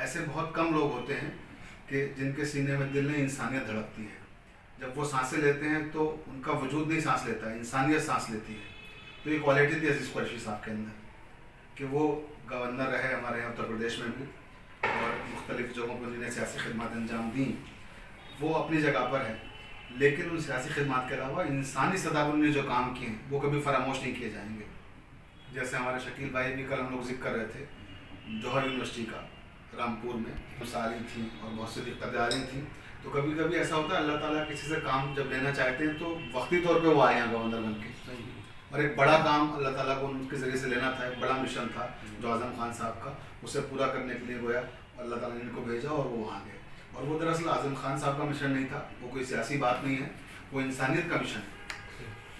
ایسے بہت کم لوگ ہوتے ہیں کہ جن کے سینے میں دل نہیں انسانیت دھڑکتی ہے. جب وہ سانسیں لیتے ہیں تو ان کا وجود نہیں سانس لیتا ہے, انسانیت سانس لیتی ہے. تو یہ کوالٹی تھی عزیز قریشی صاحب کے اندر کہ وہ گورنر رہے ہمارے یہاں اتر پردیش میں بھی, اور مختلف جگہوں پر انہوں نے سیاسی خدمات انجام دیں. وہ اپنی جگہ پر ہے, لیکن ان سیاسی خدمات کے علاوہ انسانی سطح پر انہوں نے جو کام کیے ہیں وہ کبھی فراموش نہیں کیے جائیں گے. جیسے ہمارے شکیل بھائی بھی کل ہم لوگ ذکر کر رہے تھے, جوہر یونیورسٹی کا رامپور میں مثالیں تھیں اور بہت سی اقتداریں تھیں. تو کبھی کبھی ایسا ہوتا ہے اللہ تعالیٰ کسی سے کام جب لینا چاہتے ہیں تو وقتی طور پہ وہ آئے ہیں گورنر بن کے, اور ایک بڑا کام اللہ تعالیٰ کو ان کے ذریعے سے لینا تھا, ایک بڑا مشن تھا جو اعظم خان صاحب کا, اسے پورا کرنے کے لیے گویا اللہ تعالیٰ نے ان کو بھیجا اور وہ وہاں گئے. اور وہ دراصل اعظم خان صاحب کا مشن نہیں تھا, وہ کوئی سیاسی بات نہیں ہے, وہ انسانیت کا مشن ہے.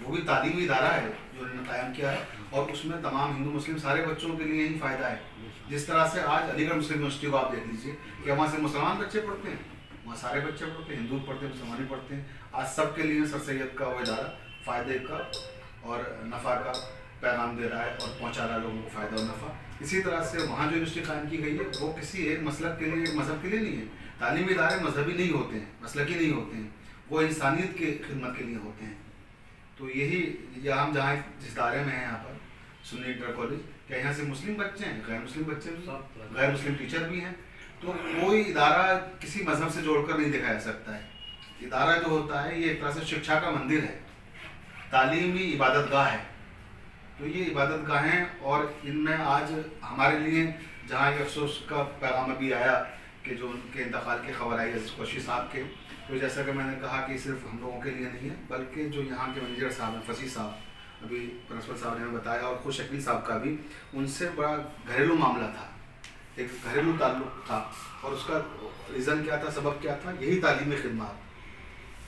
وہ بھی تعلیمی ادارہ ہے جو انہوں نے قائم کیا ہے, اور اس میں تمام ہندو مسلم سارے بچوں کے لیے ہی فائدہ ہے. جس طرح سے آج علی گڑھ مسلم یونیورسٹی کو آپ دیکھ لیجیے کہ وہاں سے مسلمان بچے پڑھتے ہیں, وہاں سارے بچے پڑھتے ہیں, ہندو پڑھتے ہیں, مسلمان پڑھتے ہیں. آج سب کے لیے سر سید کا وہ ادارہ فائدے کا اور نفع کا پیغام دے رہا ہے اور پہنچا رہا ہے لوگوں کو فائدہ اور نفع. اسی طرح سے وہاں جو یونیورسٹی قائم کی گئی ہے وہ کسی ایک مسلک کے لیے, ایک مذہب کے لیے نہیں ہے. تعلیمی ادارے مذہبی نہیں ہوتے ہیں, مسلکی نہیں ہوتے ہیں, وہ انسانیت کی خدمت کے لیے ہوتے ہیں. تو یہی ہم جہاں جس ادارے میں ہیں یہاں پر سنی انٹر کالج, کہ یہاں سے مسلم بچے ہیں, غیر مسلم بچے بھی, غیر مسلم ٹیچر بھی ہیں. تو کوئی ادارہ کسی مذہب سے جوڑ کر نہیں دکھایا سکتا ہے. ادارہ جو ہوتا ہے یہ ایک طرح سے شکشا کا مندر ہے, تعلیمی عبادت گاہ ہے. تو یہ عبادت گاہیں, اور ان میں آج ہمارے لیے جہاں یہ افسوس کا پیغام ابھی آیا کہ جو ان کے انتقال کی خبر آئی عزیز قریشی صاحب کے, تو جیسا کہ میں نے کہا کہ صرف ہم لوگوں کے لیے نہیں ہے بلکہ جو یہاں کے منیجر صاحب ہیں, فصیح صاحب, ابھی پرنسپل صاحب نے ہمیں بتایا, اور خود شکیل صاحب کا بھی, ان سے بڑا گھریلو معاملہ تھا, ایک گھریلو تعلق تھا. اور اس کا ریزن کیا تھا, سبب کیا تھا, یہی تعلیمی خدمات.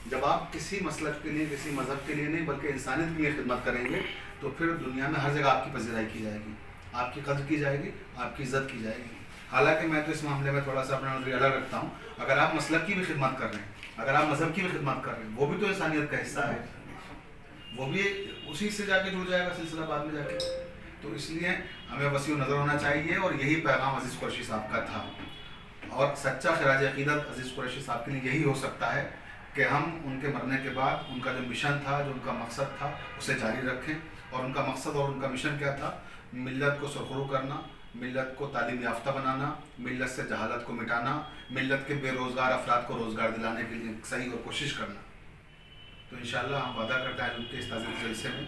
جب آپ کسی مسلک کے لیے, کسی مذہب کے لیے نہیں بلکہ انسانیت کے لیے خدمت کریں گے تو پھر دنیا میں ہر جگہ آپ کی پذیرائی کی جائے گی, آپ کی قدر کی جائے گی, آپ کی عزت کی جائے گی. حالانکہ میں تو اس معاملے میں تھوڑا سا اپنا نظریہ الگ رکھتا ہوں. اگر آپ مسلک کی بھی خدمت کر رہے ہیں, اگر آپ مذہب کی بھی خدمت کر رہے ہیں, وہ بھی تو انسانیت کا حصہ ہے, وہ بھی اسی سے جا کے جڑ جائے گا سلسلہ بعد میں جا کے. تو اس لیے ہمیں وسیع نظر ہونا چاہیے, اور یہی پیغام عزیز قریشی صاحب کا تھا. اور سچا خراج عقیدت عزیز قریشی صاحب کے لیے یہی ہو سکتا ہے کہ ہم ان کے مرنے کے بعد ان کا جو مشن تھا, جو ان کا مقصد تھا, اسے جاری رکھیں. اور ان کا مقصد اور ان کا مشن کیا تھا, ملت کو سرخرو کرنا, ملت کو تعلیم یافتہ بنانا, ملت سے جہالت کو مٹانا, ملت کے بے روزگار افراد کو روزگار دلانے کے لیے صحیح اور کوشش کرنا. تو انشاءاللہ ہم وعدہ کرتے ہیں ان کے اس تعزیت جلسے میں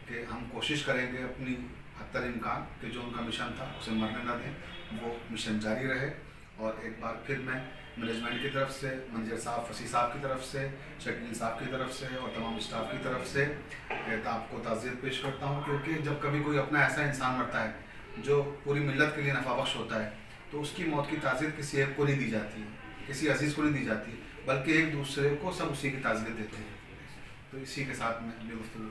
کہ ہم کوشش کریں گے اپنی حد تر امکان کہ جو ان کا مشن تھا اسے مرنے نہ دیں, وہ مشن جاری رہے. اور ایک بار پھر میں مینجمنٹ کی طرف سے, منیجر صاحب فصیح صاحب کی طرف سے, شکیل صاحب کی طرف سے اور تمام اسٹاف کی طرف سے آپ کو تعزیت پیش کرتا ہوں. کیونکہ جب کبھی کوئی اپنا ایسا انسان مرتا ہے جو پوری ملت کے لیے نفع بخش ہوتا ہے تو اس کی موت کی تعزیت کسی ایک کو نہیں دی جاتی ہے, کسی عزیز کو نہیں دی جاتی, بلکہ ایک دوسرے کو سب اسی کی تعزیت دیتے ہیں. تو اسی کے ساتھ میں اپنی گفتگو